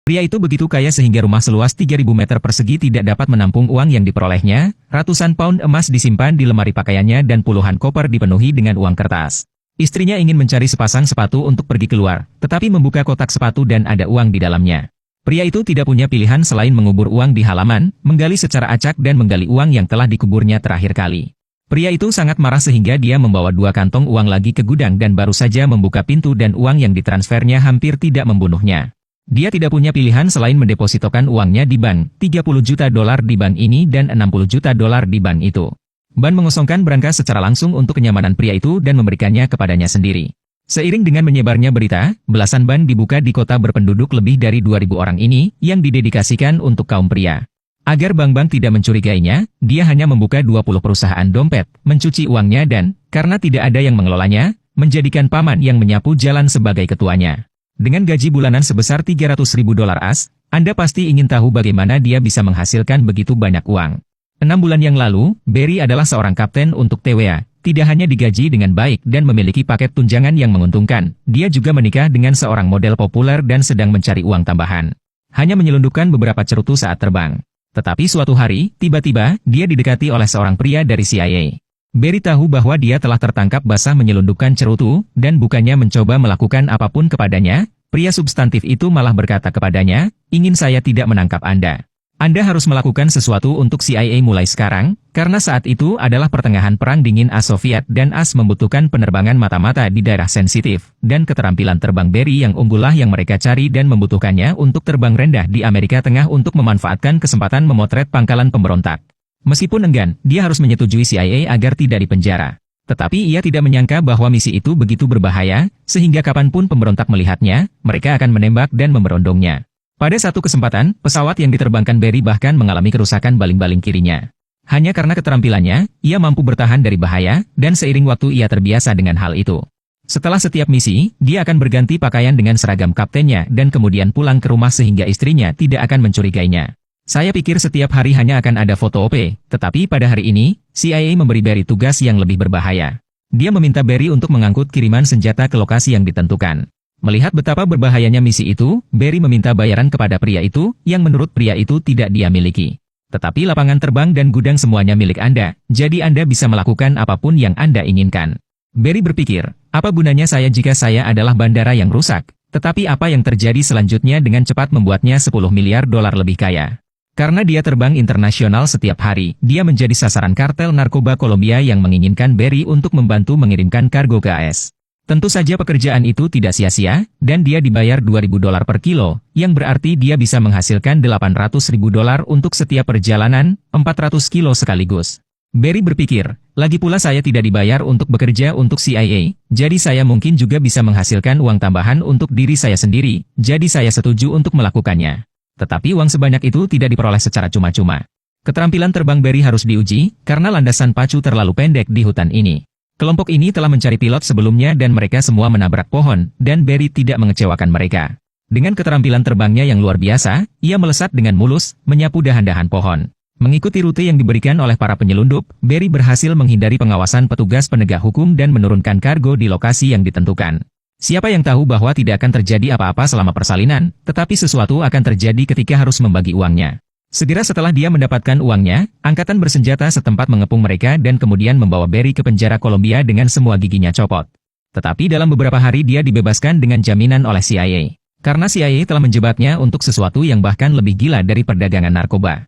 Pria itu begitu kaya sehingga rumah seluas 3.000 meter persegi tidak dapat menampung uang yang diperolehnya, ratusan pound emas disimpan di lemari pakaiannya dan puluhan koper dipenuhi dengan uang kertas. Istrinya ingin mencari sepasang sepatu untuk pergi keluar, tetapi membuka kotak sepatu dan ada uang di dalamnya. Pria itu tidak punya pilihan selain mengubur uang di halaman, menggali secara acak dan menggali uang yang telah dikuburnya terakhir kali. Pria itu sangat marah sehingga dia membawa 2 kantong uang lagi ke gudang dan baru saja membuka pintu dan uang yang ditransfernya hampir tidak membunuhnya. Dia tidak punya pilihan selain mendepositokan uangnya di bank, 30 juta dolar di bank ini dan 60 juta dolar di bank itu. Ban mengosongkan berangkas secara langsung untuk kenyamanan pria itu dan memberikannya kepadanya sendiri. Seiring dengan menyebarnya berita, belasan ban dibuka di kota berpenduduk lebih dari 2.000 orang ini yang didedikasikan untuk kaum pria. Agar bank-bank tidak mencurigainya, dia hanya membuka 20 perusahaan dompet, mencuci uangnya dan, karena tidak ada yang mengelolanya, menjadikan paman yang menyapu jalan sebagai ketuanya. Dengan gaji bulanan sebesar 300.000 dolar AS, Anda pasti ingin tahu bagaimana dia bisa menghasilkan begitu banyak uang. 6 bulan yang lalu, Barry adalah seorang kapten untuk TVA, tidak hanya digaji dengan baik dan memiliki paket tunjangan yang menguntungkan, dia juga menikah dengan seorang model populer dan sedang mencari uang tambahan. Hanya menyelundupkan beberapa cerutu saat terbang. Tetapi suatu hari, tiba-tiba, dia didekati oleh seorang pria dari CIA. Barry tahu bahwa dia telah tertangkap basah menyelundupkan cerutu, dan bukannya mencoba melakukan apapun kepadanya, pria substantif itu malah berkata kepadanya, ingin saya tidak menangkap Anda. Anda harus melakukan sesuatu untuk CIA mulai sekarang, karena saat itu adalah pertengahan Perang Dingin AS-Soviet dan AS membutuhkan penerbangan mata-mata di daerah sensitif, dan keterampilan terbang Barry yang unggullah yang mereka cari dan membutuhkannya untuk terbang rendah di Amerika Tengah untuk memanfaatkan kesempatan memotret pangkalan pemberontak. Meskipun enggan, dia harus menyetujui CIA agar tidak dipenjara. Tetapi ia tidak menyangka bahwa misi itu begitu berbahaya, sehingga kapanpun pemberontak melihatnya, mereka akan menembak dan memerondongnya. Pada satu kesempatan, pesawat yang diterbangkan Barry bahkan mengalami kerusakan baling-baling kirinya. Hanya karena keterampilannya, ia mampu bertahan dari bahaya, dan seiring waktu ia terbiasa dengan hal itu. Setelah setiap misi, dia akan berganti pakaian dengan seragam kaptennya dan kemudian pulang ke rumah sehingga istrinya tidak akan mencurigainya. Saya pikir setiap hari hanya akan ada foto OP, tetapi pada hari ini, CIA memberi Barry tugas yang lebih berbahaya. Dia meminta Barry untuk mengangkut kiriman senjata ke lokasi yang ditentukan. Melihat betapa berbahayanya misi itu, Barry meminta bayaran kepada pria itu, yang menurut pria itu tidak dia miliki. Tetapi lapangan terbang dan gudang semuanya milik Anda, jadi Anda bisa melakukan apapun yang Anda inginkan. Barry berpikir, apa gunanya saya jika saya adalah bandara yang rusak, tetapi apa yang terjadi selanjutnya dengan cepat membuatnya 10 miliar dolar lebih kaya. Karena dia terbang internasional setiap hari, dia menjadi sasaran kartel narkoba Kolombia yang menginginkan Barry untuk membantu mengirimkan kargo ke AS. Tentu saja pekerjaan itu tidak sia-sia, dan dia dibayar 2.000 dolar per kilo, yang berarti dia bisa menghasilkan 800.000 dolar untuk setiap perjalanan, 400 kilo sekaligus. Barry berpikir, lagi pula saya tidak dibayar untuk bekerja untuk CIA, jadi saya mungkin juga bisa menghasilkan uang tambahan untuk diri saya sendiri, jadi saya setuju untuk melakukannya. Tetapi uang sebanyak itu tidak diperoleh secara cuma-cuma. Keterampilan terbang Barry harus diuji, karena landasan pacu terlalu pendek di hutan ini. Kelompok ini telah mencari pilot sebelumnya dan mereka semua menabrak pohon, dan Barry tidak mengecewakan mereka. Dengan keterampilan terbangnya yang luar biasa, ia melesat dengan mulus, menyapu dahan-dahan pohon. Mengikuti rute yang diberikan oleh para penyelundup, Barry berhasil menghindari pengawasan petugas penegak hukum dan menurunkan kargo di lokasi yang ditentukan. Siapa yang tahu bahwa tidak akan terjadi apa-apa selama persalinan, tetapi sesuatu akan terjadi ketika harus membagi uangnya. Segera setelah dia mendapatkan uangnya, angkatan bersenjata setempat mengepung mereka dan kemudian membawa Barry ke penjara Kolombia dengan semua giginya copot. Tetapi dalam beberapa hari dia dibebaskan dengan jaminan oleh CIA. Karena CIA telah menjebaknya untuk sesuatu yang bahkan lebih gila dari perdagangan narkoba.